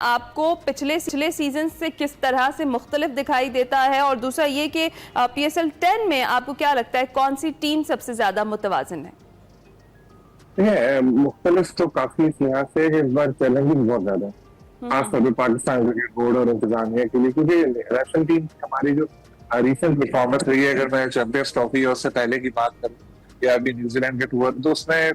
आपको पिछले सीजन से किस तरह से मुख्तलिफ दिखाई देता है, और दूसरा ये कि PSL 10 में आपको क्या लगता है कौन सी टीम सबसे ज्यादा मुतवाजिन है? देखिए मुख्तलिफ तो काफी इस लिहाज से इस बार चैलेंजिंग बहुत ज्यादा है, खासतौर पर पाकिस्तान क्रिकेट बोर्ड और इंतजामिया के लिए, क्योंकि नेशनल टीम हमारी जो रिसेंट परफॉर्मेंस रही है, अगर मैं चैंपियंस ट्रॉफी और उससे पहले की बात करूं या अभी न्यूजीलैंड के टूर, तो उसमें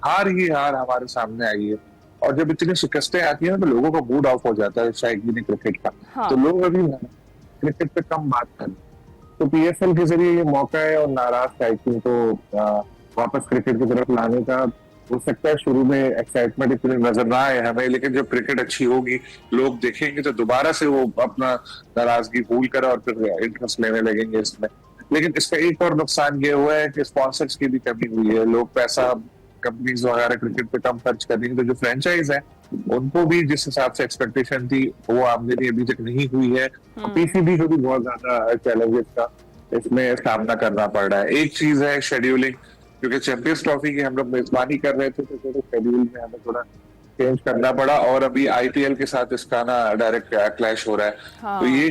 हार ही हार हमारे सामने आई है। और जब इतनी शिकस्तें आती है तो लोगों का मूड ऑफ हो जाता है शायकीन क्रिकेट का। हाँ। तो लोग अभी क्रिकेट पे कम बात करें, तो PSL के जरिए ये मौका है और नाराज शायकीन को वापस क्रिकेट की तरफ लाने का। हो सकता है शुरू में एक्साइटमेंट इतनी नजर ना आए हमें, लेकिन जब क्रिकेट अच्छी होगी, लोग देखेंगे, तो दोबारा से वो अपना नाराजगी भूल कर और फिर इंटरेस्ट लेने लगेंगे इसमें। लेकिन इसका एक और नुकसान ये हुआ है कि स्पॉन्सर्स की भी कमी हुई है। लोग पैसा कंपनीज वगैरह क्रिकेट पे कम खर्च कर रही है, तो जो फ्रेंचाइज है उनको भी जिस हिसाब से एक्सपेक्टेशन थी वो आमदनी अभी तक नहीं हुई है। PCB को भी बहुत ज्यादा चैलेंजेस का इसमें सामना करना पड़ रहा है। एक चीज है शेड्यूलिंग, क्योंकि चैंपियंस ट्रॉफी की हम लोग मेजबानी कर रहे थे, तो थोड़ा शेड्यूल में हमें थोड़ा चेंज करना पड़ा, और अभी IPL के साथ इसका ना डायरेक्ट क्लैश हो रहा है। हाँ। तो ये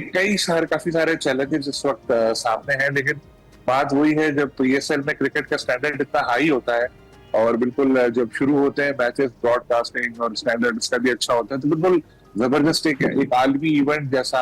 काफी सारे चैलेंजेस इस वक्त सामने हैं। लेकिन बात वही है, जब PSL में क्रिकेट का स्टैंडर्ड इतना हाई होता है और बिल्कुल जब शुरू होते हैं मैचेस, ब्रॉडकास्टिंग और स्टैंडर्ड इसका भी अच्छा होता है, तो बिल्कुल जबरदस्त एक आलमी इवेंट जैसा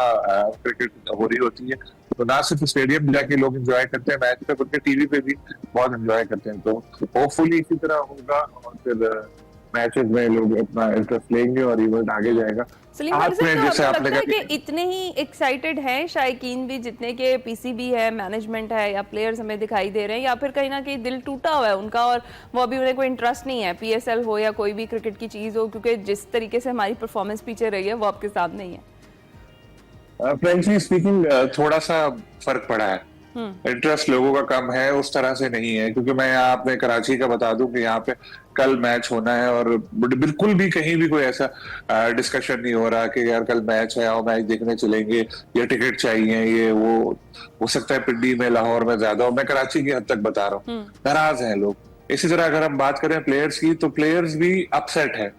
क्रिकेट हो रही होती है। तो ना सिर्फ स्टेडियम जाके लोग एंजॉय करते हैं मैच पे, बल्कि टीवी पे भी बहुत एंजॉय करते हैं। तो होपफुली इसी तरह होगा और फिर मैचेस में लोग अपना इंटरेस्ट लेंगे और इवेंट आगे जाएगा। सलीम भाई साहब, तो आपको लगता है कि इतने ही एक्साइटेड हैं शायकीन भी जितने के PCB है, मैनेजमेंट है या प्लेयर्स हमें दिखाई दे रहे हैं, या फिर कहीं ना कहीं दिल टूटा हुआ है उनका और वो अभी उन्हें कोई इंटरेस्ट नहीं है, PSL हो या कोई भी क्रिकेट की चीज हो, क्योंकि जिस तरीके से हमारी परफॉर्मेंस पीछे रही है वो आपके सामने ही है? फ्रेंकली स्पीकिंग थोड़ा सा फर्क पड़ा है। इंटरेस्ट लोगों का कम है, उस तरह से नहीं है। क्योंकि मैं यहाँ अपने कराची का बता दूं कि यहाँ पे कल मैच होना है और बिल्कुल भी कहीं भी कोई ऐसा डिस्कशन नहीं हो रहा कि यार कल मैच है और मैच देखने चलेंगे या टिकट चाहिए, ये वो। हो सकता है पिंडी में, लाहौर में ज्यादा हो, मैं कराची की हद तक बता रहा हूँ, नाराज हैं लोग। इसी तरह अगर हम बात करें प्लेयर्स की, तो प्लेयर्स भी अपसेट है।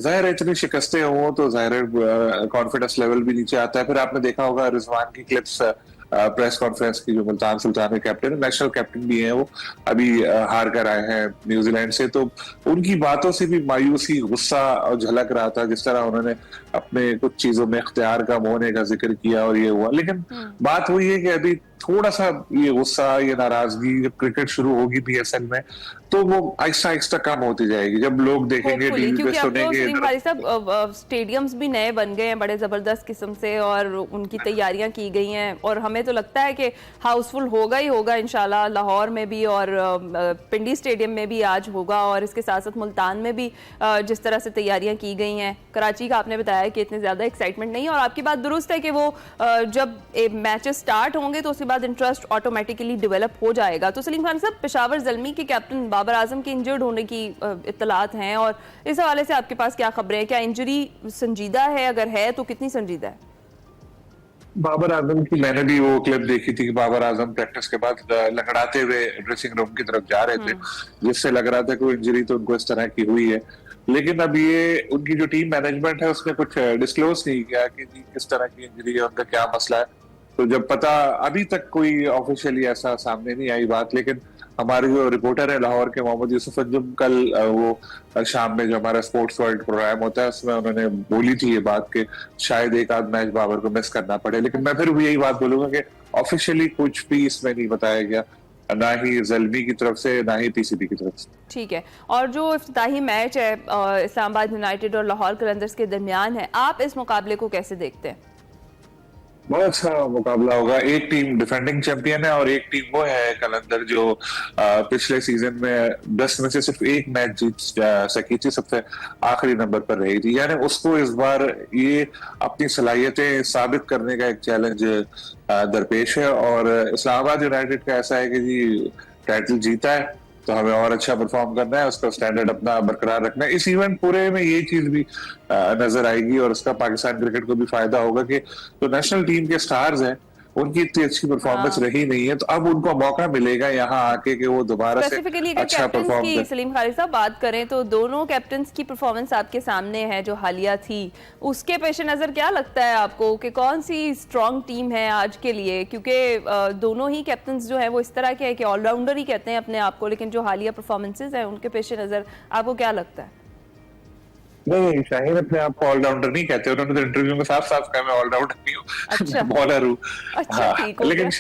जाहिर है इतनी शिकस्तें हो तो जाहिर है कॉन्फिडेंस लेवल भी नीचे आता है। फिर आपने देखा होगा रिजवान की क्लिप्स प्रेस कॉन्फ्रेंस की, जो मुल्तान सुल्तान के कैप्टन है, नेशनल कैप्टन भी है वो, अभी हार कर आए हैं न्यूजीलैंड से। तो उनकी बातों से भी मायूसी, गुस्सा और झलक रहा था, जिस तरह उन्होंने अपने कुछ चीजों में इख्तियार कम होने का जिक्र किया और ये हुआ। लेकिन बात वही है कि अभी थोड़ा सा ये गुस्सा, ये नाराजगी जब क्रिकेट शुरू होगी PSL में, तो वो आहिस्ता आहिस्ता कम होती जाएगी जब लोग देखेंगे, टीवी पे सुनेंगे। सलीम भाई साहब, स्टेडियम्स भी नए बन गए हैं बड़े जबरदस्त किस्म से और उनकी तैयारियां की गई हैं, और हमें तो लगता है कि हाउसफुल होगा ही होगा इंशाल्लाह। लाहौर में भी और पिंडी स्टेडियम में भी आज होगा, और इसके साथ साथ मुल्तान में भी जिस तरह से तैयारियां की गई हैं। कराची का आपने बताया कि इतने ज्यादा एक्साइटमेंट नहीं है, और आपकी बात दुरुस्त है कि वो जब मैचेस स्टार्ट होंगे तो उसके बाद इंटरेस्ट ऑटोमेटिकली डेवलप हो जाएगा। तो सलीम खान साहब, पेशावर ज़ल्मी के कैप्टन बाबर आजम के इंजर्ड होने की इत्तलात हैं, और इस हवाले से आपके पास क्या खबरें हैं? क्या इंजरी संजीदा है? अगर है तो कितनी संजीदा है? बाबर आजम की मैंने भी वो क्लिप देखी थी कि बाबर आजम प्रैक्टिस के बाद लंगड़ाते हुए ड्रेसिंग रूम की तरफ जा रहे थे, जिससे लग रहा था कि इंजरी तो उनको इस तरह की हुई है। लेकिन अब ये उनकी जो टीम मैनेजमेंट है उसने कुछ डिस्क्लोज नहीं किया कि जी किस तरह की इंजरी है, उनका क्या मसला है। तो जब पता, अभी तक कोई ऑफिशियली ऐसा सामने नहीं आई बात, लेकिन हमारे जो रिपोर्टर है लाहौर के मोहम्मद यूसुफ अंजुम, कल वो शाम में जो हमारा स्पोर्ट्स वर्ल्ड प्रोग्राम होता है उसमें उन्होंने बोली थी ये बात कि शायद एक आध मैच बाबर को मिस करना पड़े। लेकिन मैं फिर यही बात बोलूंगा कि ऑफिशियली कुछ भी इसमें नहीं बताया गया, ना ही ज़ल्मी की तरफ से ना ही PCB की तरफ से। ठीक है, और जो इफ्तिताही मैच है इस्लामाबाद यूनाइटेड और लाहौर कलंदर्स के दरमियान है, आप इस मुकाबले को कैसे देखते हैं? बहुत अच्छा मुकाबला होगा। एक टीम डिफेंडिंग चैंपियन है और एक टीम वो है कलंदर जो पिछले सीजन में 10 में से सिर्फ एक मैच जीत सकी थी, सबसे आखिरी नंबर पर रही थी। यानी उसको इस बार ये अपनी सलाहियतें साबित करने का एक चैलेंज दरपेश है। और इस्लामाबाद यूनाइटेड का ऐसा है कि जी टाइटल जीता है तो हमें और अच्छा परफॉर्म करना है, उसका स्टैंडर्ड अपना बरकरार रखना है। इस इवेंट पूरे में ये चीज भी नजर आएगी और उसका पाकिस्तान क्रिकेट को भी फायदा होगा कि जो नेशनल टीम के स्टार्स हैं उनकी इतनी अच्छी परफॉर्मेंस रही नहीं है, तो अब उनको मौका मिलेगा यहाँ आके कि वो दोबारा से स्पेसिफिकली अगर अच्छा कैप्टन्स परफॉर्म की कर। सलीम खालिद साहब बात करें तो दोनों कैप्टन्स की परफॉर्मेंस आपके सामने है जो हालिया थी, उसके पेश नज़र क्या लगता है आपको कि कौन सी स्ट्रॉन्ग टीम है आज के लिए? क्योंकि दोनों ही कैप्टन्स जो है वो इस तरह के हैं कि ऑलराउंडर ही कहते हैं अपने आप को, लेकिन जो हालिया परफॉर्मेंसेज हैं उनके पेश नज़र आपको क्या लगता है? नहीं, शाहीन अपने आप को ऑलराउंडर नहीं कहते, उन्होंने तो इंटरव्यू में साफ साफ कहा मैं ऑलराउंडर नहीं हूँ, अच्छा। मैं बॉलर हूँ। अच्छा, ठीक हो लेकिन गया।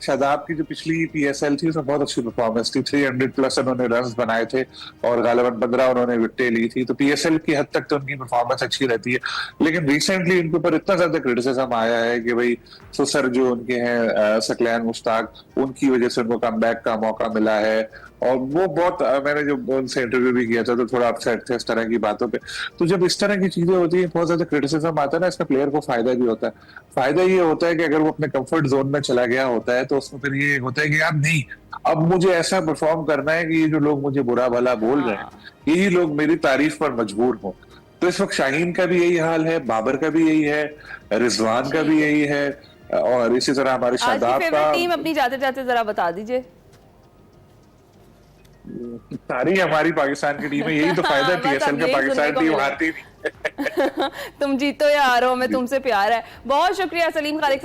शादाब की जो पिछली पीएसएल थी उसमें बहुत अच्छी परफॉर्मेंस थी, 300 प्लस उन्होंने रन बनाए थे और गालिबन 15 उन्होंने विकेटें ली थी, तो पीएसएल की हद तक तो उनकी परफॉर्मेंस अच्छी रहती है। लेकिन रिसेंटली उनके ऊपर इतना ज्यादा क्रिटिसिज्म आया है कि भाई सुसर जो उनके हैं सकलैन मुश्ताक, उनकी वजह से उनको कमबैक का मौका मिला है, और वो बहुत मैंने जो उनसे इंटरव्यू भी किया था तो थोड़ा अपसेट थे इस तरह की बातों पे। तो जब इस तरह की चीजें होती है, बहुत ज्यादा क्रिटिसिज्म आता है ना, इसका प्लेयर को फायदा भी होता है। फायदा ये होता है कि अगर वो अपने कंफर्ट जोन में चला गया होता है तो उसमें फिर ये होता है कि यार नहीं, अब मुझे ऐसा परफॉर्म करना है कि ये जो लोग मुझे बुरा भला बोल रहे हैं, यही लोग मेरी तारीफ पर मजबूर हों। तो इस वक्त शाहीन का भी यही हाल है, बाबर का भी यही है, रिजवान का भी यही है, और इसी तरह हमारे आज की शादाब फेवरेट का। टीम अपनी जाते जाते जरा बता दीजिए। सारी हमारी पाकिस्तान की टीम है, यही तो फायदा है बस पीएसएल अब का, यही सुनने पाकिस्तान को टीम मिला। हारती नहीं। तुम जीतो या हारो, में तुमसे प्यार है। बहुत शुक्रिया सलीम खालिद।